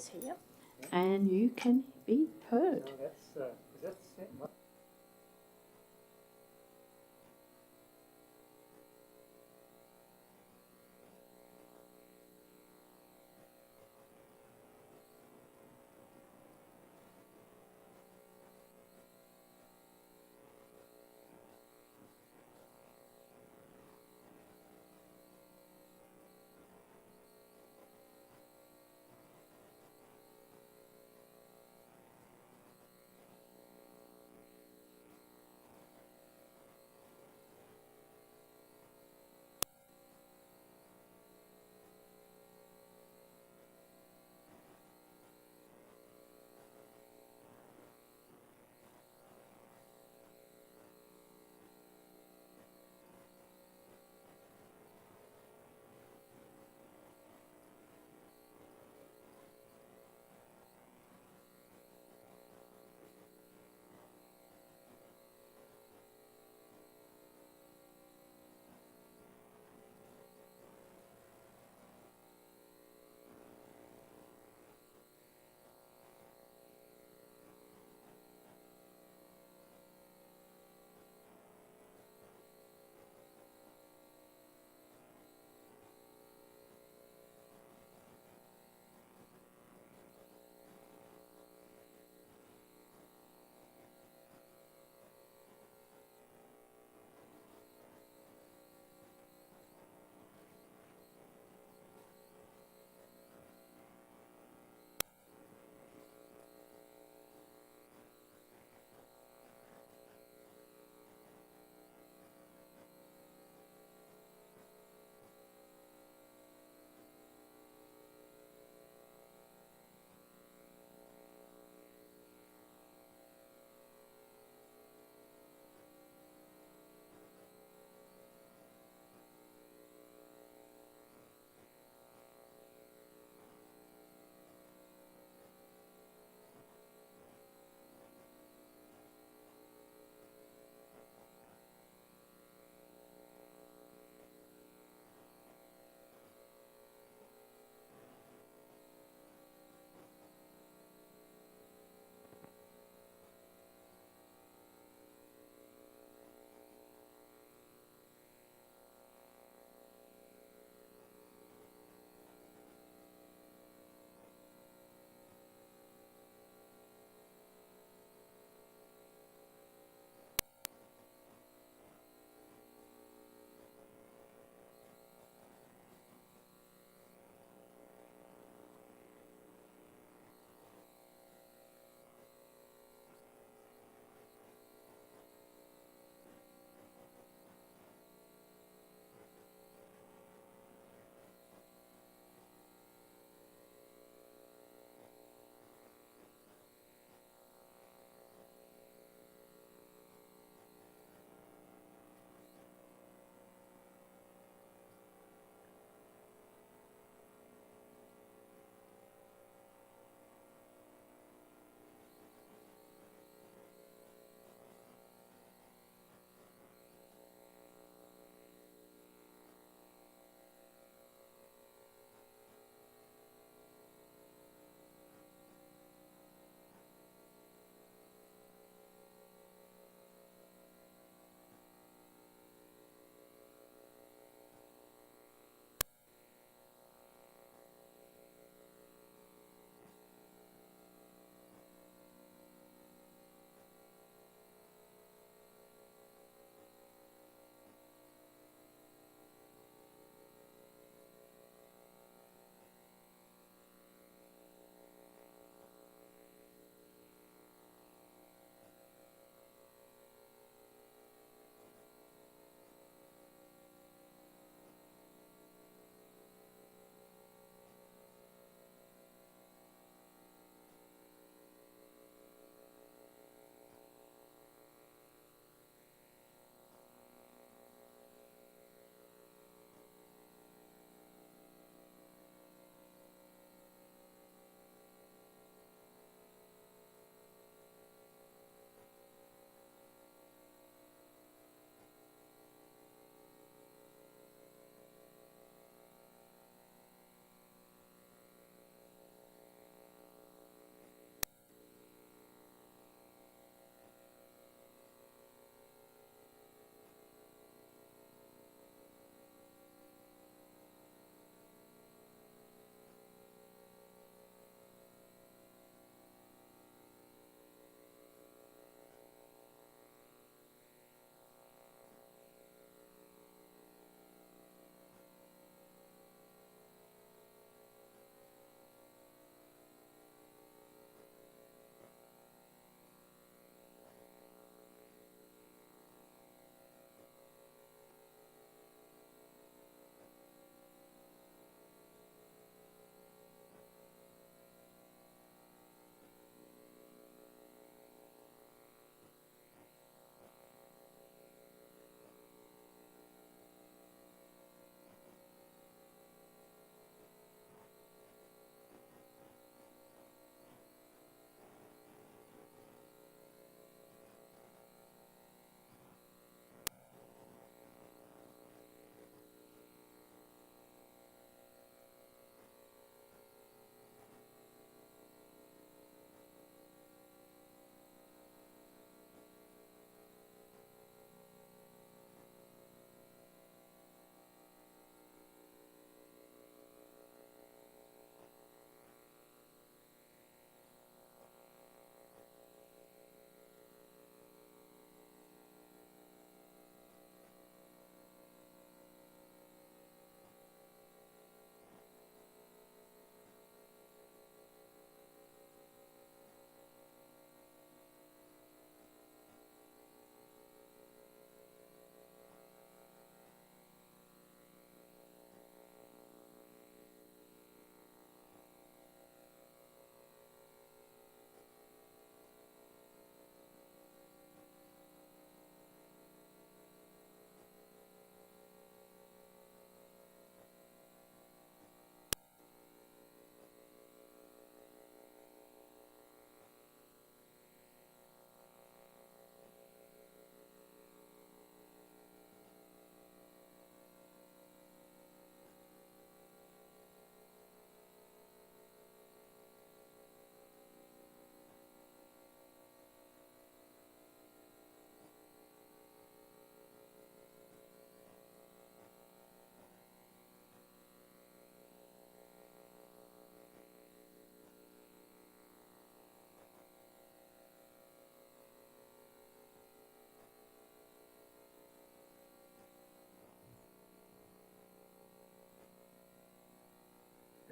voice here, and you can be heard. No, that's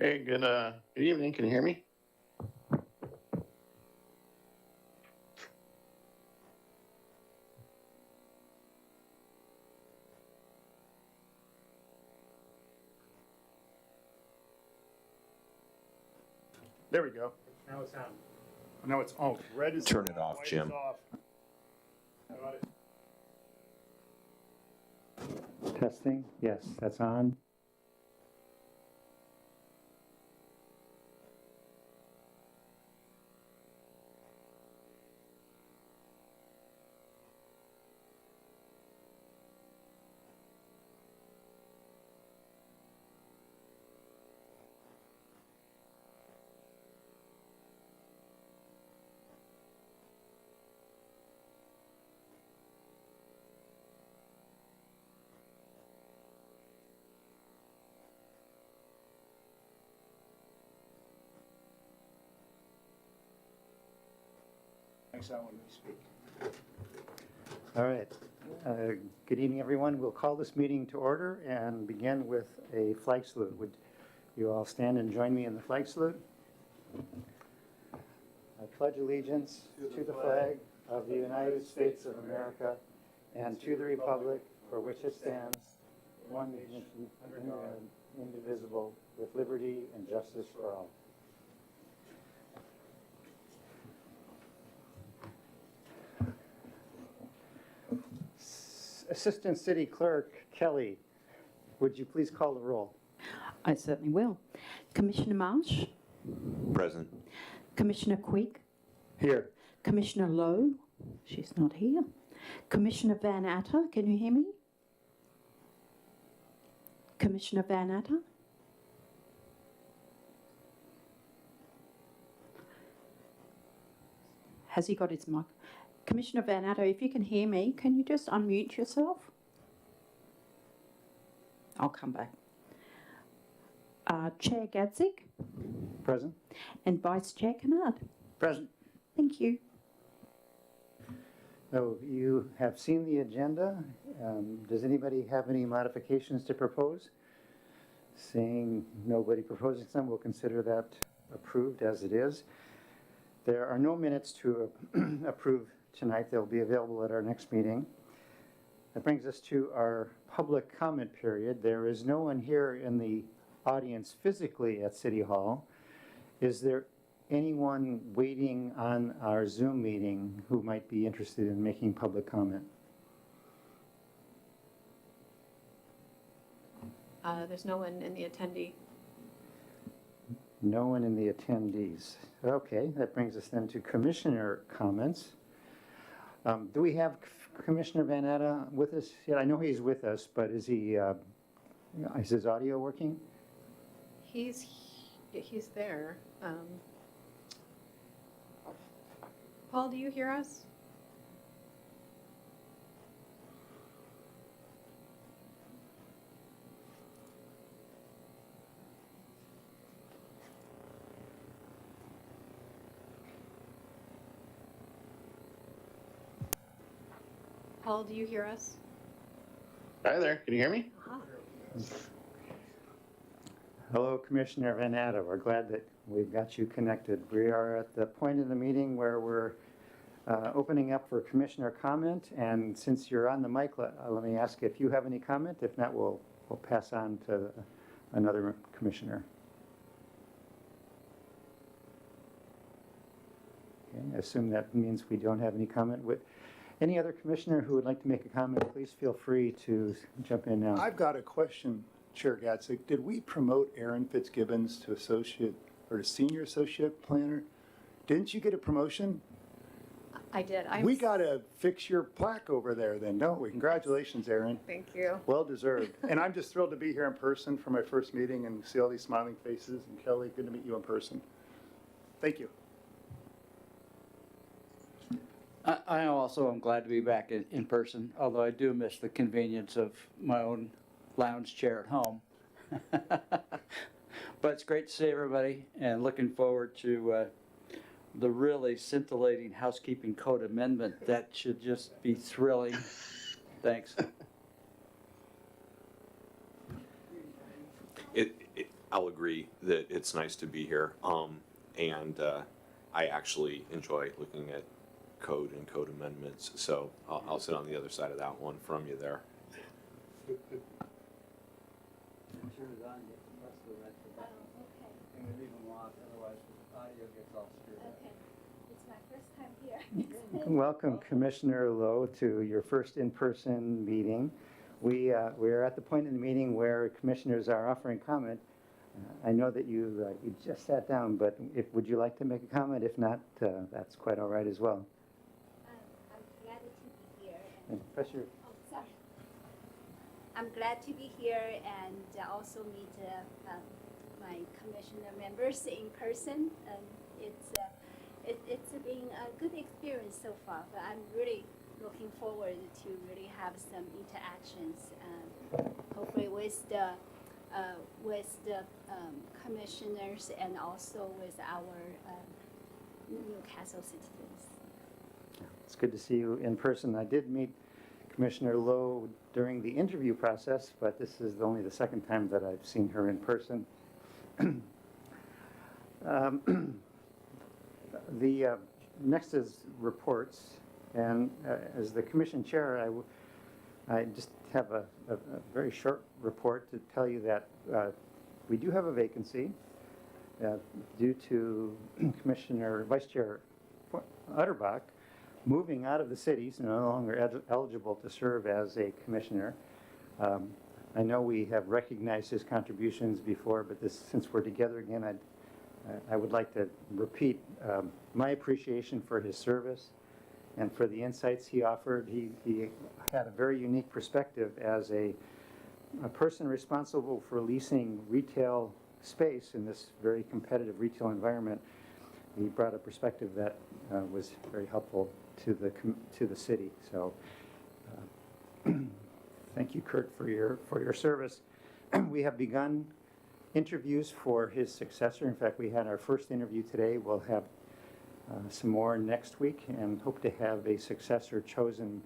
Hey, good evening. Can you hear me? There we go. Now it's on. Now it's on. Red is Turn it off, white Jim. Is off. How about it? Testing. Yes, that's on. Thanks, I want to speak. All right. Good evening, everyone. We'll call this meeting to order and begin with a flag salute. Would you all stand and join me in the flag salute? I pledge allegiance to the flag of the United States of America and to the republic for which it stands, one nation, under God, indivisible, with liberty and justice for all. Assistant City Clerk Kelly, would you please call the roll? I certainly will. Commissioner Marsh, Present. Commissioner Quigg, Here. Commissioner Lowe, she's not here. Commissioner Van Atter, can you hear me? Commissioner Van Atter? Has he got his mic? Commissioner Van Atter, if you can hear me, can you just unmute yourself? I'll come back. Chair Gadzik Present. and Vice Chair Kennard. Present. Thank you. So you have seen the agenda. Does anybody have any modifications to propose? Seeing nobody proposing some, we'll consider that approved as it is. There are no minutes to approve tonight. They'll be available at our next meeting. That brings us to our public comment period. There is no one here in the audience physically at City Hall. Is there anyone waiting on our Zoom meeting who might be interested in making public comment? There's no one in the attendee. No one in the attendees. Okay, that brings us then to commissioner comments. Do we have Commissioner Van Atta with us? Yeah, I know he's with us, but is his audio working? He's there. Paul, do you hear us? Paul, do you hear us? Hi there. Can you hear me? Hello, Commissioner Van Atta. We're glad that we've got you connected. We are at the point in the meeting where we're opening up for commissioner comment. And since you're on the mic, let me ask if you have any comment. If not, we'll pass on to another commissioner. Okay, I assume that means we don't have any comment. Any other commissioner who would like to make a comment, please feel free to jump in now. I've got a question, Chair Gatzik. Did we promote Aaron Fitzgibbons to associate or to senior associate planner? Didn't you get a promotion? I did. We got to fix your plaque over there then, don't we? Congratulations, Aaron. Thank you. Well deserved. And I'm just thrilled to be here in person for my first meeting and see all these smiling faces. And Kelly, good to meet you in person. Thank you. I also am glad to be back in person, although I do miss the convenience of my own lounge chair at home. But it's great to see everybody and looking forward to the really scintillating housekeeping code amendment. That should just be thrilling. Thanks. I'll agree that it's nice to be here. And I actually enjoy looking at code and code amendments, so I'll sit on the other side of that one from you there. Okay. And we leave them off, otherwise the audio gets all screwed up. Okay. It's my first time here. Welcome, Commissioner Lowe, to your first in-person meeting. We are at the point in the meeting where commissioners are offering comment. I know that you just sat down, but would you like to make a comment? If not, that's quite all right as well. I'm glad to be here. And press your Oh, sorry. I'm glad to be here and also meet my commissioner members in person. It's been a good experience so far, but I'm really looking forward to really have some interactions, hopefully with the commissioners and also with our Newcastle citizens. It's good to see you in person. I did meet Commissioner Lowe during the interview process, but this is only the second time that I've seen her in person. The next is reports, and as the commission chair, I just have a very short report to tell you that we do have a vacancy due to Vice Chair Utterbach moving out of the city, he's no longer eligible to serve as a commissioner. I know we have recognized his contributions before, but since we're together again, I would like to repeat my appreciation for his service and for the insights he offered. He had a very unique perspective as a person responsible for leasing retail space in this very competitive retail environment. He brought a perspective that was very helpful to the city. So thank you, Kurt, for your service. We have begun interviews for his successor. In fact, we had our first interview today. We'll have some more next week and hope to have a successor chosen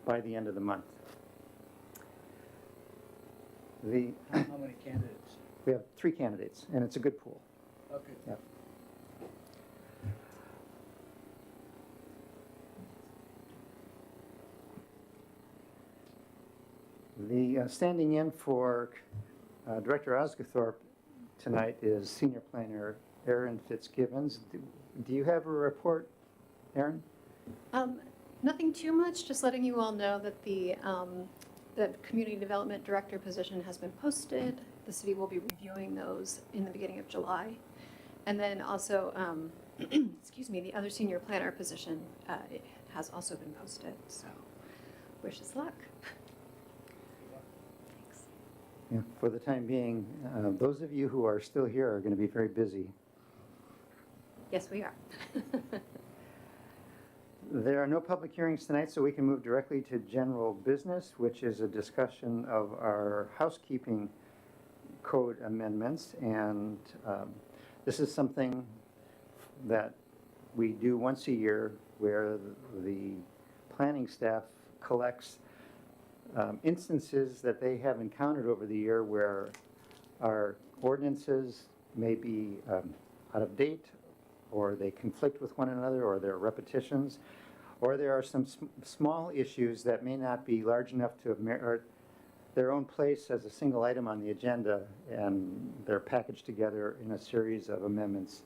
by the end of the month. How many candidates? We have 3 candidates, and it's a good pool. Okay. Yep. The standing in for Director Osgathorpe tonight is Senior Planner Aaron Fitzgibbons. Do you have a report, Aaron? Nothing too much, just letting you all know that the Community Development Director position has been posted. The city will be reviewing those in the beginning of July. And then also, excuse me, the other Senior Planner position it has also been posted, so wish us luck. Thanks. Yeah, for the time being, those of you who are still here are going to be very busy. Yes, we are. There are no public hearings tonight, so we can move directly to general business, which is a discussion of our housekeeping code amendments. And this is something that we do once a year, where the planning staff collects instances that they have encountered over the year where our ordinances may be out of date, or they conflict with one another, or there are repetitions, or there are some small issues that may not be large enough to merit their own place as a single item on the agenda, and they're packaged together in a series of amendments.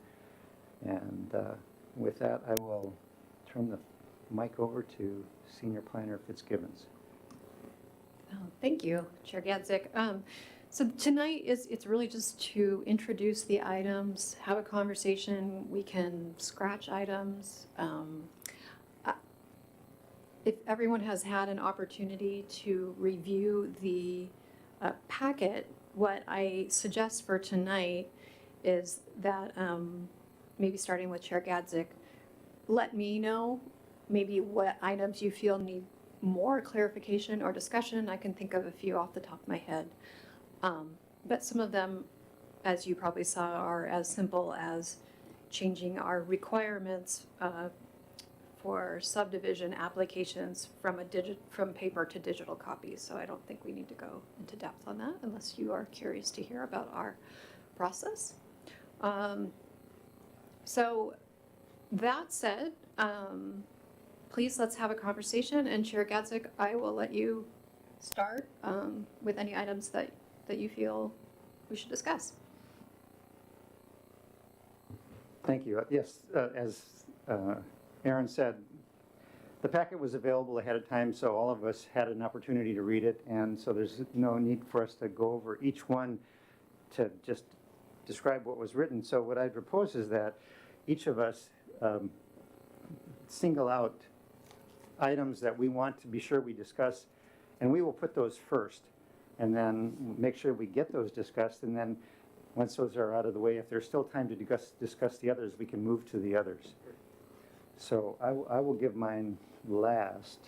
And with that, I will turn the mic over to Senior Planner Fitzgibbons. Oh, thank you, Chair Gadzik. So tonight it's really just to introduce the items, have a conversation. We can scratch items. If everyone has had an opportunity to review the packet, what I suggest for tonight is that maybe starting with Chair Gadzik, let me know maybe what items you feel need more clarification or discussion. I can think of a few off the top of my head. But some of them, as you probably saw, are as simple as changing our requirements for subdivision applications from paper to digital copies, so I don't think we need to go into depth on that unless you are curious to hear about our process. So that said, please let's have a conversation, and Chair Gatzik, I will let you start with any items that you feel we should discuss. Thank you. Yes, as Aaron said, the packet was available ahead of time, so all of us had an opportunity to read it, and so there's no need for us to go over each one to just describe what was written. So what I propose is that each of us single out items that we want to be sure we discuss, and we will put those first, and then make sure we get those discussed, and then once those are out of the way, if there's still time to discuss the others, we can move to the others. So I will give mine last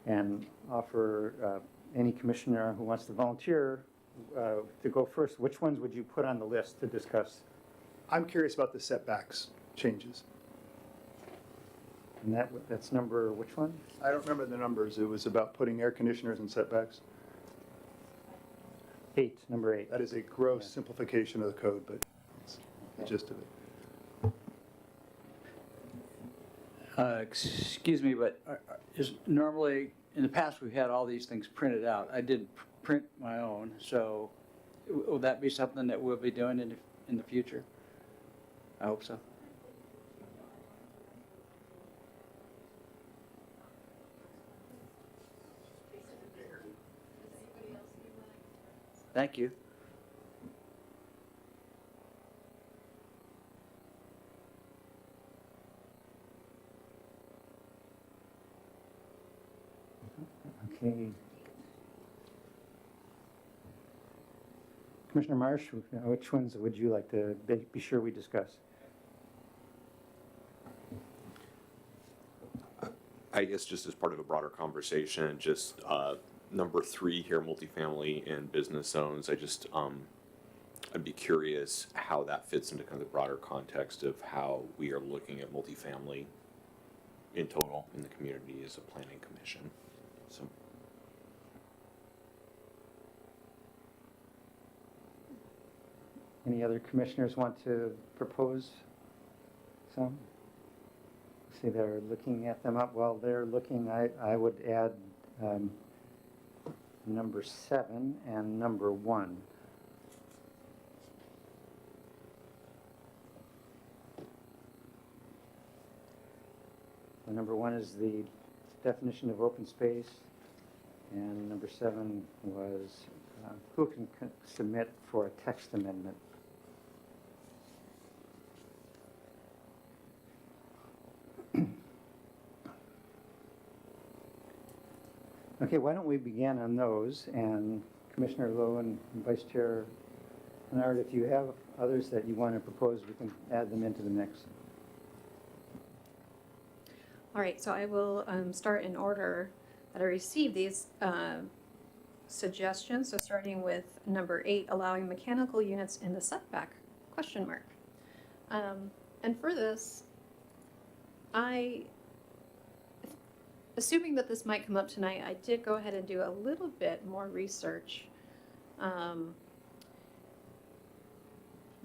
and offer any commissioner who wants to volunteer to go first. Which ones would you put on the list to discuss? I'm curious about the setbacks changes. And that's number, which one? I don't remember the numbers. It was about putting air conditioners in setbacks. 8, number 8. That is a gross Yeah. simplification of the code, but it's the gist of it. Excuse me, but is normally, in the past, we've had all these things printed out. I didn't print my own, so will that be something that we'll be doing in the future? I hope so. Thank you. Okay. Commissioner Marsh, which ones would you like to be sure we discuss? I guess just as part of a broader conversation, just number 3 here, multifamily and business zones. I'd be curious how that fits into kind of the broader context of how we are looking at multifamily in total in the community as a planning commission. So. Any other commissioners want to propose some? See, they're looking at them up. While they're looking, I would add number 7 and number 1. Number 1 is the definition of open space, and number 7 was who can submit for a text amendment. Okay, why don't we begin on those, and Commissioner Lowe and Vice Chair Kennard, if you have others that you want to propose, we can add them into the mix. All right, so I will start in order that I received these suggestions. So starting with number 8, allowing mechanical units in the setback, question mark. And for this, assuming that this might come up tonight, I did go ahead and do a little bit more research.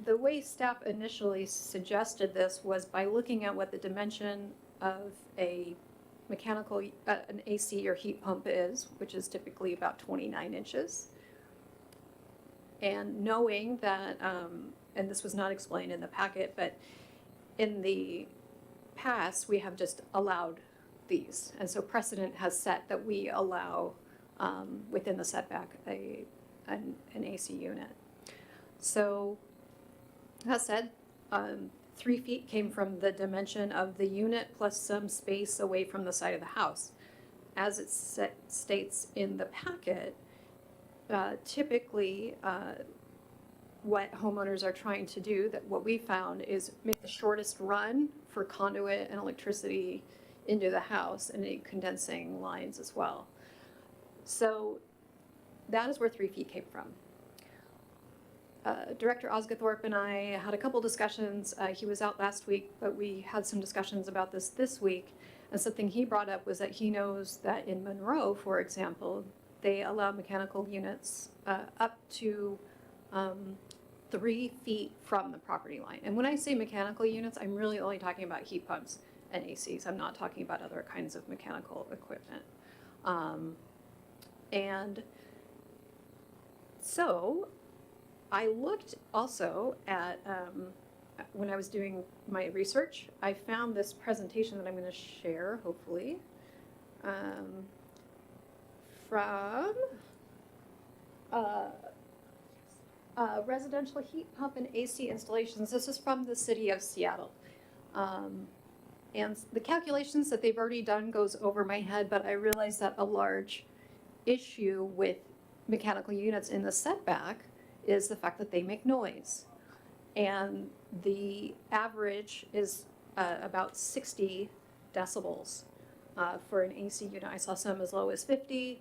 The way staff initially suggested this was by looking at what the dimension of a mechanical, an AC or heat pump is, which is typically about 29 inches. And knowing that, and this was not explained in the packet, but in the past, we have just allowed these. And so precedent has set that we allow within the setback an AC unit. So that said, 3 feet came from the dimension of the unit plus some space away from the side of the house. As it states in the packet, typically what homeowners are trying to do, that what we found is make the shortest run for conduit and electricity into the house and any condensing lines as well. So that is where 3 feet came from. Director Osgothorpe and I had a couple discussions. He was out last week, but we had some discussions about this week. And something he brought up was that he knows that in Monroe, for example, they allow mechanical units up to 3 feet from the property line. And when I say mechanical units, I'm really only talking about heat pumps and ACs. I'm not talking about other kinds of mechanical equipment. And so I looked also at, when I was doing my research, I found this presentation that I'm going to share, hopefully, from residential heat pump and AC installations. This is from the city of Seattle. And the calculations that they've already done goes over my head, but I realized that a large issue with mechanical units in the setback is the fact that they make noise. And the average is about 60 decibels for an AC unit. I saw some as low as 50,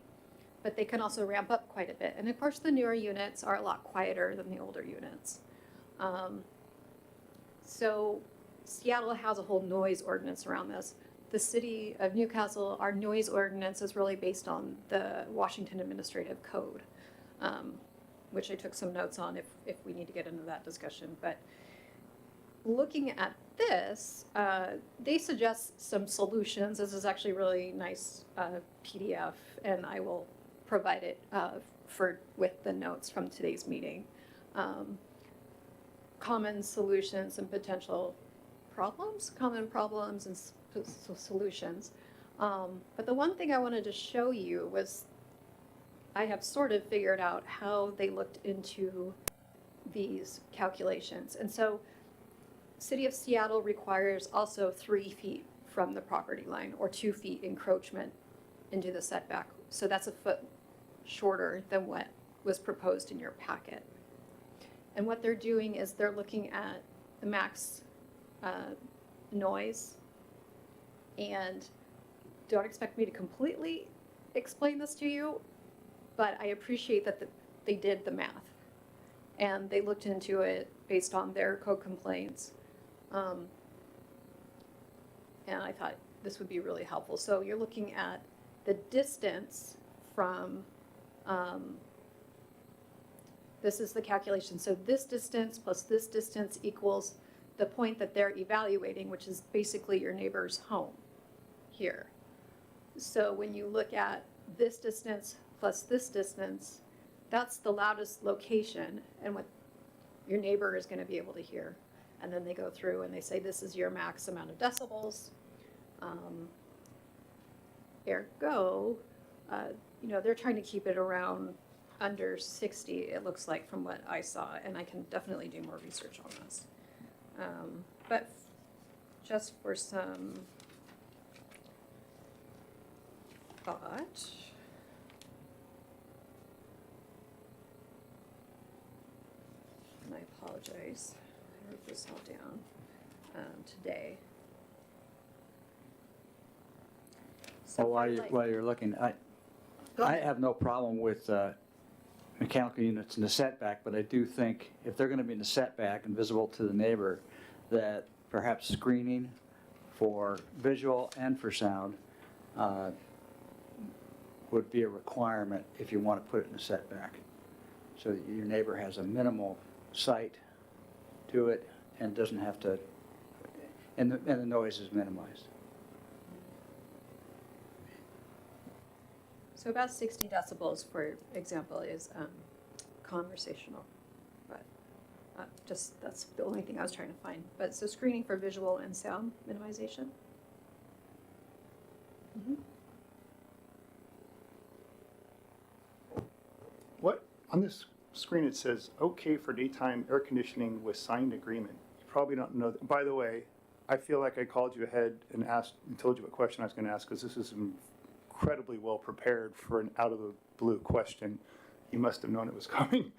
but they can also ramp up quite a bit. And of course, the newer units are a lot quieter than the older units. So Seattle has a whole noise ordinance around this. The city of Newcastle, our noise ordinance is really based on the Washington Administrative Code, which I took some notes on if we need to get into that discussion. But looking at this, they suggest some solutions. This is actually a really nice PDF, and I will provide it with the notes from today's meeting. Common solutions and potential problems, common problems and solutions. But the one thing I wanted to show you was I have sort of figured out how they looked into these calculations. And so City of Seattle requires also 3 feet from the property line or 2 feet encroachment into the setback. So that's a foot shorter than what was proposed in your packet. And what they're doing is they're looking at the max noise, and don't expect me to completely explain this to you, but I appreciate that they did the math and they looked into it based on their code complaints. And I thought this would be really helpful. So you're looking at the distance from, this is the calculation. So this distance plus this distance equals the point that they're evaluating, which is basically your neighbor's home here. So when you look at this distance plus this distance, that's the loudest location and what your neighbor is going to be able to hear. And then they go through and they say, this is your max amount of decibels. Ergo, they're trying to keep it around under 60, it looks like, from what I saw, and I can definitely do more research on this. But just for some thought, and I apologize, I wrote this all down today. So Well, while you're looking, I have no problem with mechanical units in the setback, but I do think if they're going to be in the setback and visible to the neighbor, that perhaps screening for visual and for sound would be a requirement if you want to put it in the setback, so that your neighbor has a minimal sight to it and doesn't have to, and the noise is minimized. So about 60 decibels, for example, is conversational, but that's the only thing I was trying to find. But so screening for visual and sound minimization. What, on this screen it says, okay for daytime air conditioning with signed agreement. You probably don't know, by the way, I feel like I called you ahead and asked, and told you what question I was gonna ask, because this is incredibly well prepared for an out of the blue question. You must have known it was coming.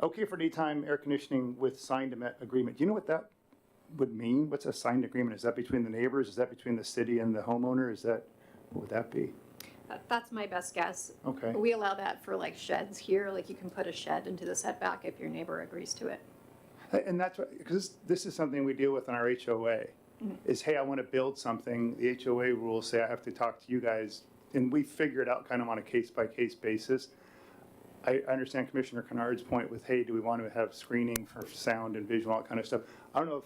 Okay for daytime air conditioning with signed agreement. Do you know what that would mean? What's a signed agreement? Is that between the neighbors? Is that between the city and the homeowner? What would that be? That's my best guess. Okay. We allow that for like sheds here, like you can put a shed into the setback if your neighbor agrees to it. And that's what, because this is something we deal with in our HOA, is, hey, I want to build something. The HOA rules say I have to talk to you guys, and we figure it out kind of on a case-by-case basis. I understand Commissioner Kennard's point with, hey, do we want to have screening for sound and visual, all that kind of stuff. I don't know if,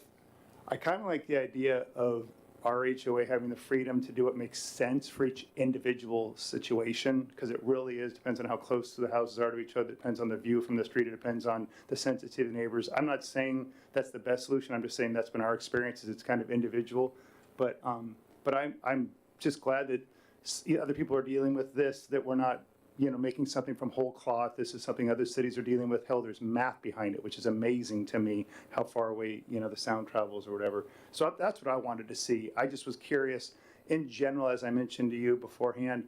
I kind of like the idea of our HOA having the freedom to do what makes sense for each individual situation, because it really is, depends on how close the houses are to each other, depends on the view from the street, it depends on the sensitivity of the neighbors. I'm not saying that's the best solution, I'm just saying that's been our experience, is it's kind of individual. But I'm just glad that other people are dealing with this, that we're not, making something from whole cloth. This is something other cities are dealing with. Hell, there's math behind it, which is amazing to me, how far away, the sound travels or whatever. So that's what I wanted to see. I just was curious, in general, as I mentioned to you beforehand,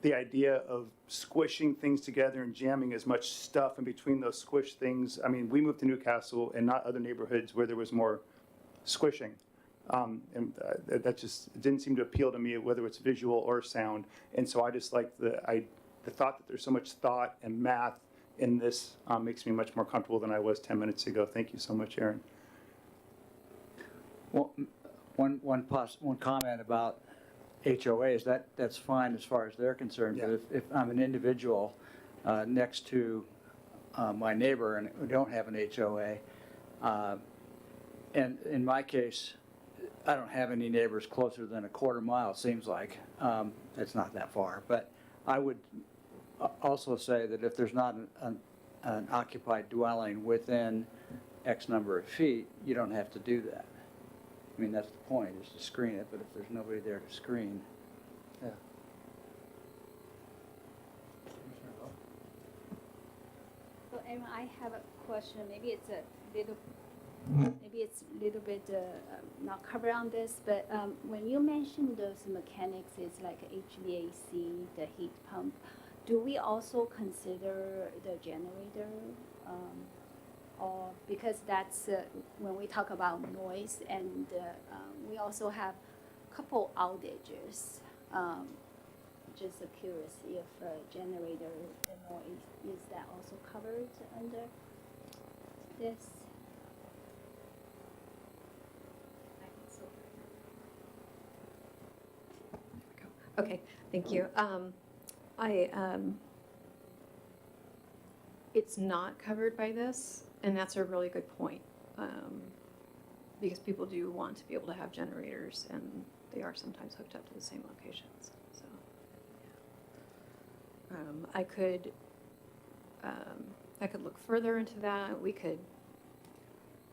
the idea of squishing things together and jamming as much stuff in between those squished things. I mean, we moved to Newcastle and not other neighborhoods where there was more squishing. That just didn't seem to appeal to me, whether it's visual or sound. And so I just like the thought that there's so much thought and math in this makes me much more comfortable than I was 10 minutes ago. Thank you so much, Aaron. Well, one comment about HOAs, that's fine as far as they're concerned. Yeah. But if I'm an individual next to my neighbor and we don't have an HOA, and in my case, I don't have any neighbors closer than a quarter mile, it seems like. It's not that far. But I would also say that if there's not an occupied dwelling within X number of feet, you don't have to do that. I mean, that's the point, is to screen it, but if there's nobody there to screen, yeah. So Aaron, I have a question. Maybe it's a little bit not covered on this, but when you mentioned those mechanics, it's like HVAC, the heat pump. Do we also consider the generator? Or because that's when we talk about noise, and we also have a couple outages. Just curious if generator, the noise, is that also covered under this? Okay, thank you. It's not covered by this, and that's a really good point. Because people do want to be able to have generators, and they are sometimes hooked up to the same locations, so. I could look further into that.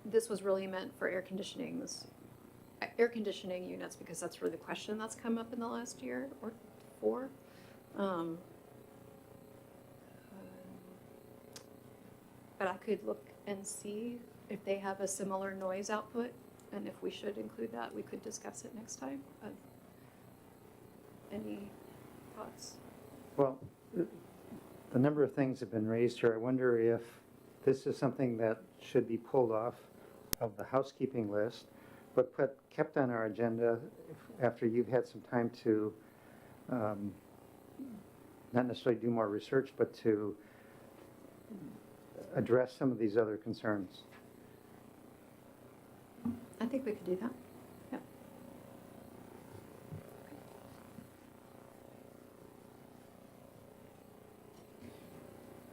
This was really meant for air conditioning units, because that's really the question that's come up in the last year or 4. But I could look and see if they have a similar noise output, and if we should include that, we could discuss it next time. Any thoughts? Well, a number of things have been raised here. I wonder if this is something that should be pulled off of the housekeeping list, but kept on our agenda after you've had some time to not necessarily do more research, but to address some of these other concerns. I think we could do that.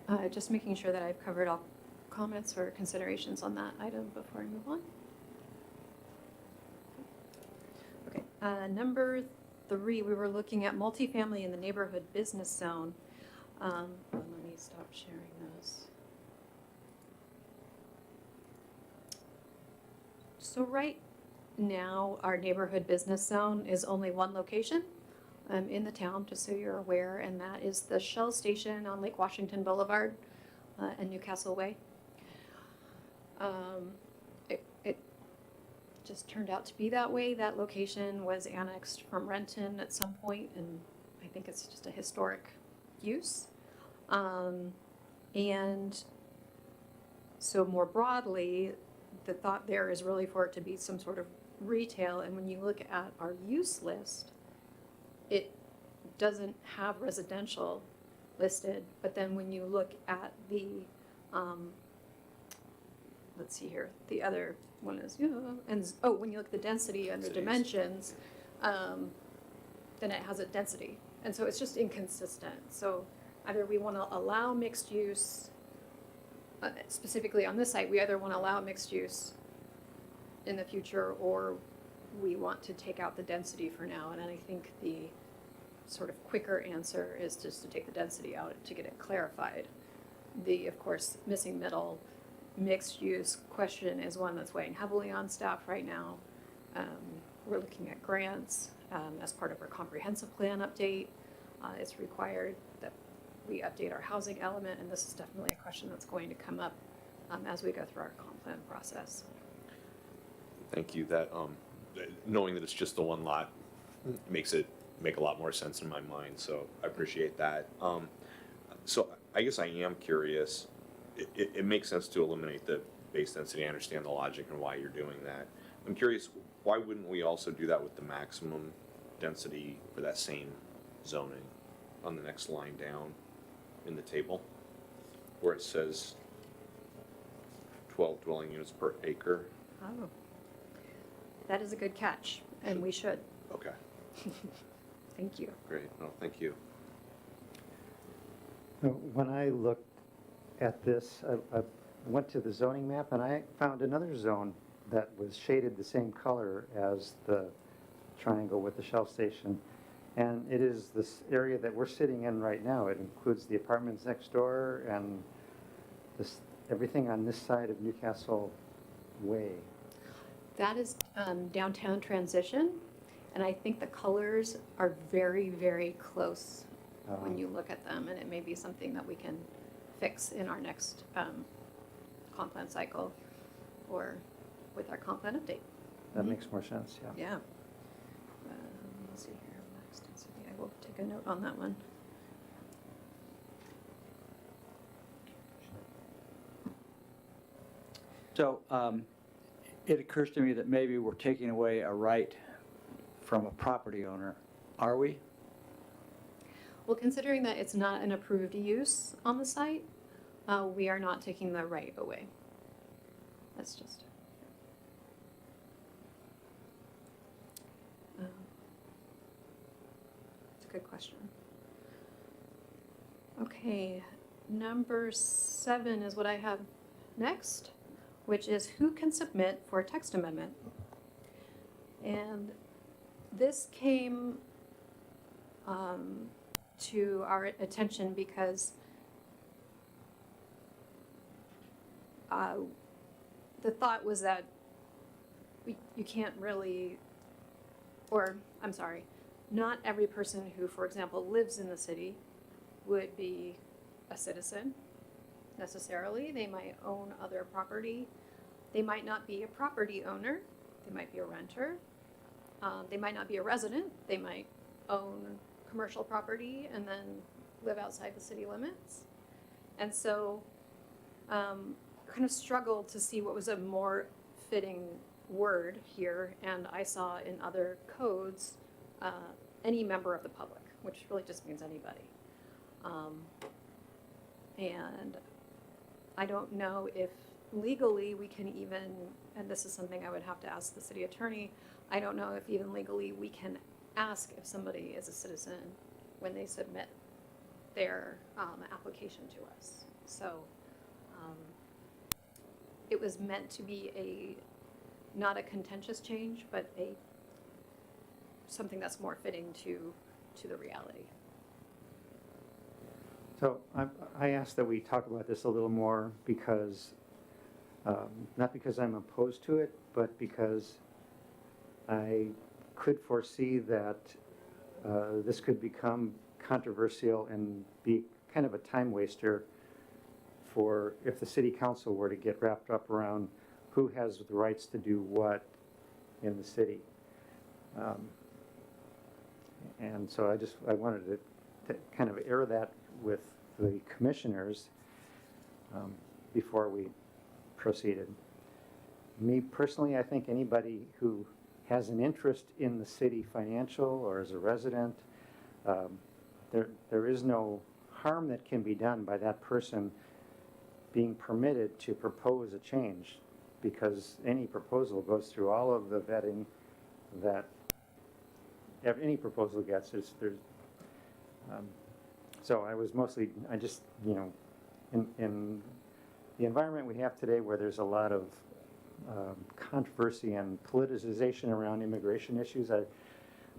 Yeah. Just making sure that I've covered all comments or considerations on that item before I move on. Okay, number 3, we were looking at multifamily in the neighborhood business zone. Let me stop sharing those. So right now, our neighborhood business zone is only one location in the town, just so you're aware, and that is the Shell station on Lake Washington Boulevard and Newcastle Way. It just turned out to be that way. That location was annexed from Renton at some point, and I think it's just a historic use. And so more broadly, the thought there is really for it to be some sort of retail, and when you look at our use list, doesn't have residential listed, but then when you look at the, let's see here, the other one is, when you look at the density under Densities. dimensions, then it has a density. And so it's just inconsistent. So either we want to allow mixed use, specifically on this site, we either want to allow mixed use in the future, or we want to take out the density for now. And I think the sort of quicker answer is just to take the density out to get it clarified. The, of course, missing middle mixed use question is one that's weighing heavily on staff right now. We're looking at grants as part of our comprehensive plan update. It's required that we update our housing element, and this is definitely a question that's going to come up as we go through our comp plan process. Thank you. That, knowing that it's just the one lot makes it make a lot more sense in my mind, so I appreciate that. So I guess I am curious, it makes sense to eliminate the base density. I understand the logic and why you're doing that. I'm curious, why wouldn't we also do that with the maximum density for that same zoning on the next line down in the table, where it says 12 dwelling units per acre? Oh, that is a good catch, and we should. Okay, Thank you. great. No, thank you. When I looked at this, I went to the zoning map and I found another zone that was shaded the same color as the triangle with the Shell station. And it is this area that we're sitting in right now. It includes the apartments next door and everything on this side of Newcastle Way. That is downtown transition, and I think the colors are very, very close when you look at them, and it may be something that we can fix in our next comp plan cycle or with our comp plan update. That makes more sense, yeah. Yeah. Let's see here, max density. I will take a note on that one. So it occurs to me that maybe we're taking away a right from a property owner. Are we? Well, considering that it's not an approved use on the site, we are not taking the right away. That's just. It's a good question. Okay, number 7 is what I have next, which is who can submit for a text amendment. And this came to our attention because the thought was that you can't really, or I'm sorry, not every person who, for example, lives in the city would be a citizen necessarily. They might own other property. They might not be a property owner. They might be a renter. They might not be a resident. They might own commercial property and then live outside the city limits. And so kind of struggled to see what was a more fitting word here, and I saw in other codes any member of the public, which really just means anybody. And I don't know if legally we can even, and this is something I would have to ask the city attorney, I don't know if even legally we can ask if somebody is a citizen when they submit their application to us. So it was meant to be not a contentious change, but something that's more fitting to the reality. So I asked that we talk about this a little more because, not because I'm opposed to it, but because I could foresee that this could become controversial and be kind of a time waster for if the city council were to get wrapped up around who has the rights to do what in the city. And so I wanted to kind of air that with the commissioners before we proceeded. Me personally, I think anybody who has an interest in the city financial or as a resident there is no harm that can be done by that person being permitted to propose a change, because any proposal goes through all of the vetting that any proposal gets. So I was mostly, I just, you know, in the environment we have today where there's a lot of controversy and politicization around immigration issues, I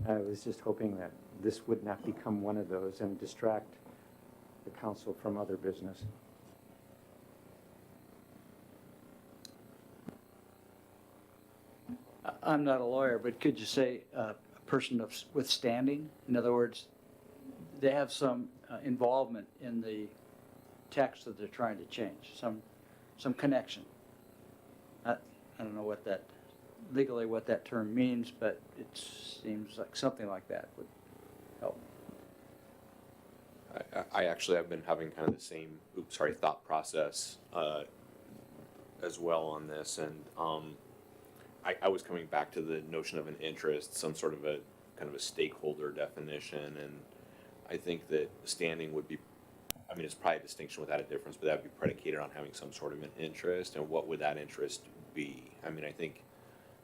was just hoping that this would not become one of those and distract the council from other business. I'm not a lawyer, but could you say a person with standing? In other words, they have some involvement in the text that they're trying to change, some connection. I don't know what that, legally what that term means, but it seems like something like that would help. I actually have been having kind of the same, thought process as well on this, and I was coming back to the notion of an interest, some sort of a kind of a stakeholder definition, and I think that standing would be, I mean, it's probably a distinction without a difference, but that would be predicated on having some sort of an interest, and what would that interest be? I mean, I think,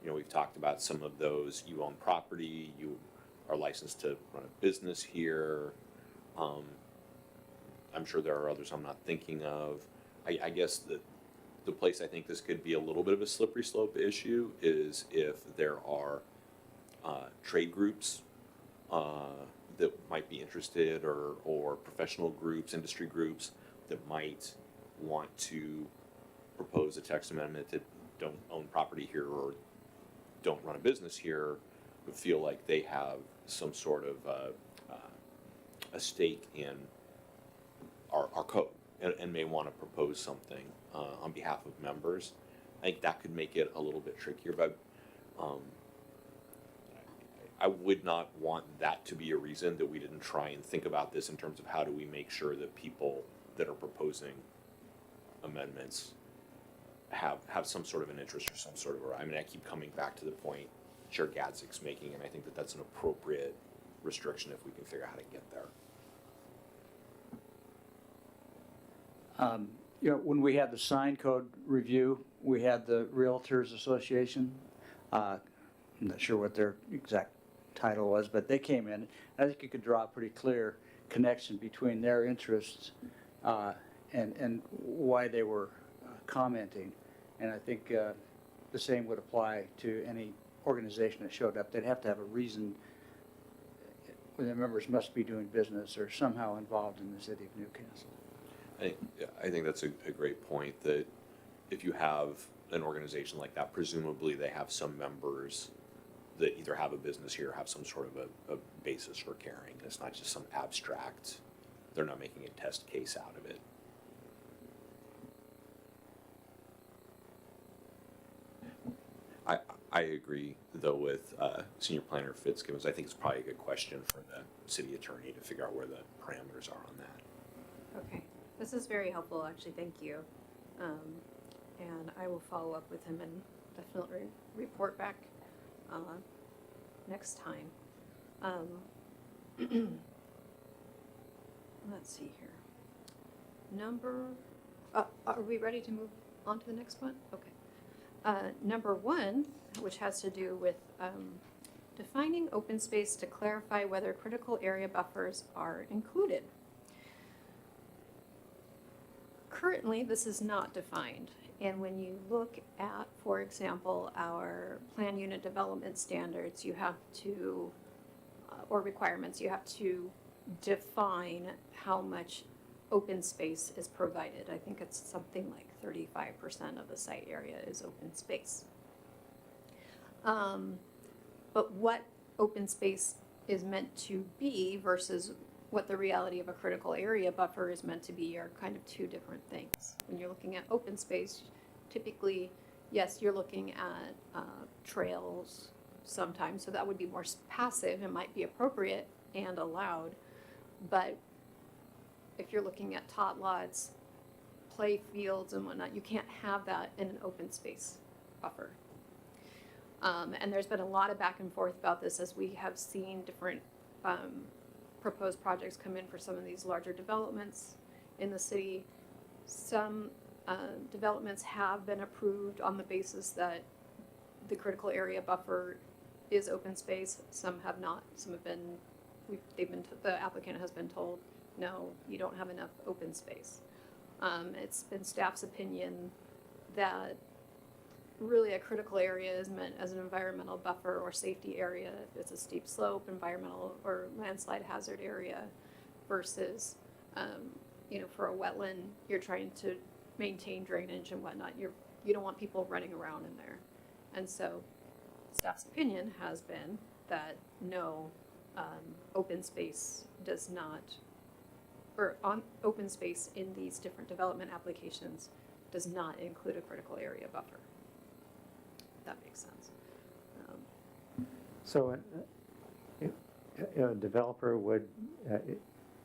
you know, we've talked about some of those. You own property, you are licensed to run a business here. I'm sure there are others I'm not thinking of. I guess the place I think this could be a little bit of a slippery slope issue is if there are trade groups that might be interested, or professional groups, industry groups that might want to propose a text amendment that don't own property here or don't run a business here, would feel like they have some sort of a stake in our code and may want to propose something on behalf of members. I think that could make it a little bit trickier, but I would not want that to be a reason that we didn't try and think about this in terms of how do we make sure that people that are proposing amendments have some sort of an interest or some sort of, I mean, I keep coming back to the point Chair Gadzik's making, and I think that that's an appropriate restriction if we can figure out how to get there. You know, when we had the sign code review, we had the Realtors Association. I'm not sure what their exact title was, but they came in. I think you could draw a pretty clear connection between their interests and why they were commenting. And I think the same would apply to any organization that showed up. They'd have to have a reason when their members must be doing business or somehow involved in the city of Newcastle. I think that's a great point, that if you have an organization like that, presumably they have some members that either have a business here or have some sort of a basis for caring. It's not just some abstract, they're not making a test case out of it. I agree, though, with Senior Planner Fitzgibbons. I think it's probably a good question for the city attorney to figure out where the parameters are on that. Okay, this is very helpful, actually, thank you. And I will follow up with him and definitely report back next time. Let's see here. Are we ready to move on to the next one? Okay. Number 1, which has to do with defining open space to clarify whether critical area buffers are included. Currently, this is not defined, and when you look at, for example, our plan unit development standards, you have to, or requirements, you have to define how much open space is provided. I think it's something like 35% of the site area is open space. But what open space is meant to be versus what the reality of a critical area buffer is meant to be are kind of two different things. When you're looking at open space, typically, yes, you're looking at trails sometimes, so that would be more passive and might be appropriate and allowed. But if you're looking at tot lots, play fields and whatnot, you can't have that in an open space buffer. And there's been a lot of back and forth about this as we have seen different proposed projects come in for some of these larger developments in the city, some developments have been approved on the basis that the critical area buffer is open space. Some have not. Some have been, the applicant has been told, no, you don't have enough open space. It's been staff's opinion that really a critical area is meant as an environmental buffer or safety area if it's a steep slope, environmental or landslide hazard area, versus, for a wetland, you're trying to maintain drainage and whatnot. You don't want people running around in there. And so staff's opinion has been that no, open space does not, or on open space in these different development applications does not include a critical area buffer. If that makes sense. So a developer would,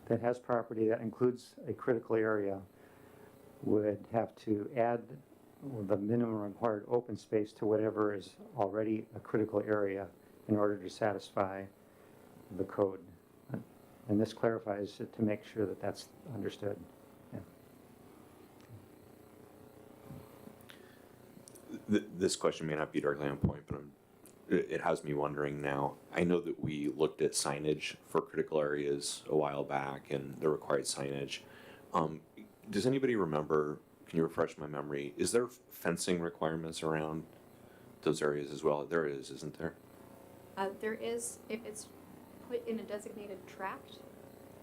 that has property that includes a critical area would have to add the minimum required open space to whatever is already a critical area in order to satisfy the code. And this clarifies it to make sure that that's understood. Yeah. This question may not be directly on point, but it has me wondering now. I know that we looked at signage for critical areas a while back and the required signage. Does anybody remember, can you refresh my memory, is there fencing requirements around those areas as well? There is, isn't there? There is, if it's put in a designated tract.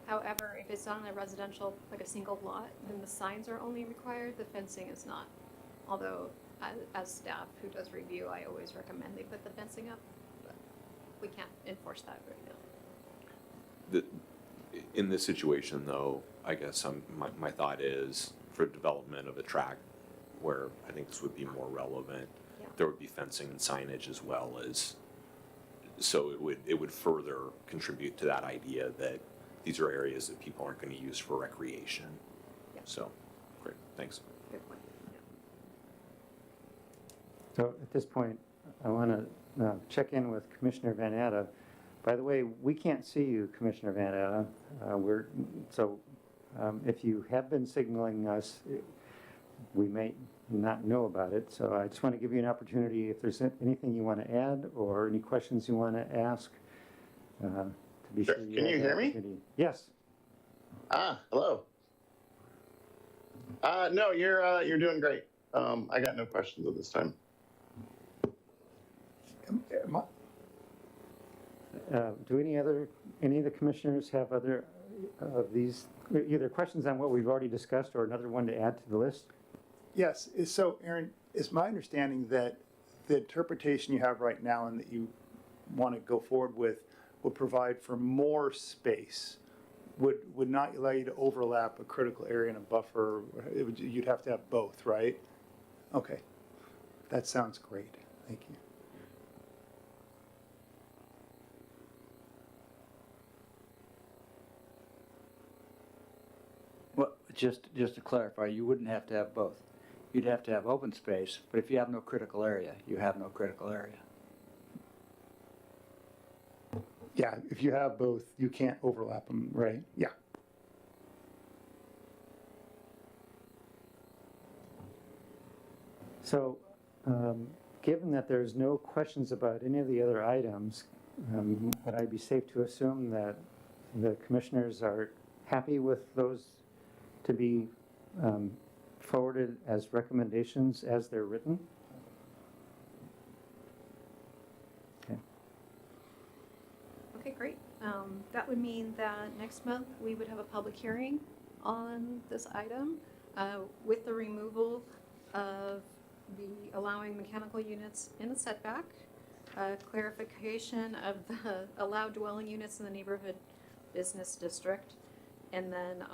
However, if it's on a residential, like a single lot, then the signs are only required, the fencing is not. Although, as staff who does review, I always recommend they put the fencing up, but we can't enforce that right now. In this situation, though, I guess my thought is for development of a tract where I think this would be more relevant, Yeah. there would be fencing and signage as well as, so it would further contribute to that idea that these are areas that people aren't going to use for recreation. Yeah. So, great, thanks. Good point. Yeah. So at this point, I want to check in with Commissioner Van Atta. By the way, we can't see you, Commissioner Van Atta. If you have been signaling us, we may not know about it. So I just want to give you an opportunity if there's anything you want to add or any questions you want to ask. To be Sure. sure Can you have hear the me? opportunity. Yes. Hello. No, you're doing great. I got no questions at this time. Do any of the commissioners have other of these, either questions on what we've already discussed or another one to add to the list? Yes, so Aaron, it's my understanding that the interpretation you have right now and that you want to go forward with will provide for more space, would not allow you to overlap a critical area and a buffer. You'd have to have both, right? Okay, that sounds great, thank you. Well, just to clarify, you wouldn't have to have both. You'd have to have open space, but if you have no critical area, you have no critical area. Yeah, if you have both, you can't overlap them, right? Yeah. So, given that there's no questions about any of the other items, would I be safe to assume that the commissioners are happy with those to be forwarded as recommendations as they're written? Okay. Okay, great. That would mean that next month we would have a public hearing on this item with the removal of the allowing mechanical units in the setback, clarification of the allowed dwelling units in the neighborhood business district, and then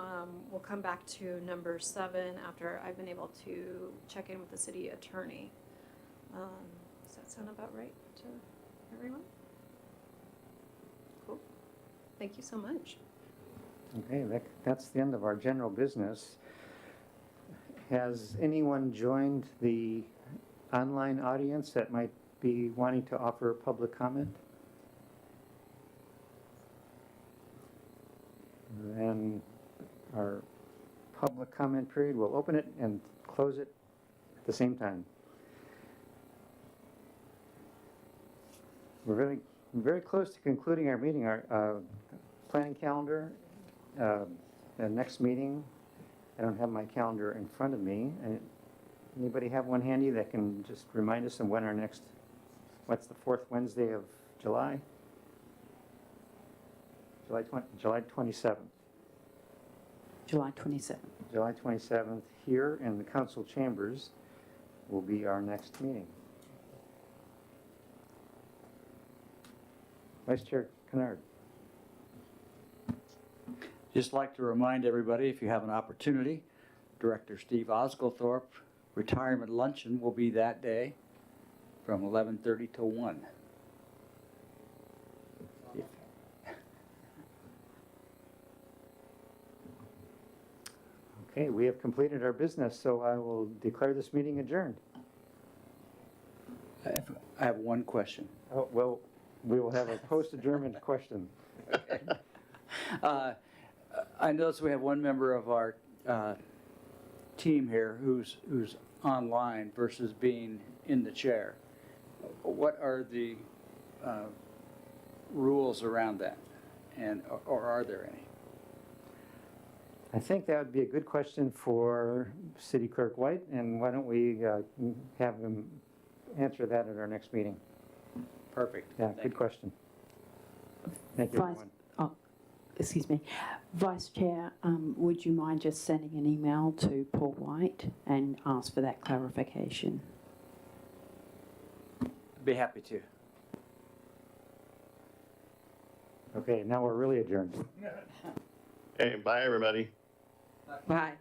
we'll come back to number 7 after I've been able to check in with the city attorney. Does that sound about right to everyone? Cool. Thank you so much. Okay, that's the end of our general business. Has anyone joined the online audience that might be wanting to offer public comment? Then our public comment period, we'll open it and close it at the same time. We're very close to concluding our meeting. Our planning calendar, the next meeting, I don't have my calendar in front of me. Anybody have one handy that can just remind us of when our next, what's the fourth Wednesday of July? July 27th. July 27th. July 27th, here in the council chambers, will be our next meeting. Vice Chair Kennard. Just like to remind everybody, if you have an opportunity, Director Steve Osglethorpe retirement luncheon will be that day from 11:30 to 1. Okay, we have completed our business, so I will declare this meeting adjourned. I have one question. Oh, well, we will have a post-adjournment question. I notice we have one member of our team here who's online versus being in the chair. What are the rules around that, or are there any? I think that would be a good question for City Clerk White, and why don't we have him answer that at our next meeting? Perfect. Yeah, Thank good you. question. Thank you, everyone. Excuse me. Vice Chair, would you mind just sending an email to Paul White and ask for that clarification? Be happy to. Okay, now we're really adjourned. Okay, bye, everybody. Bye.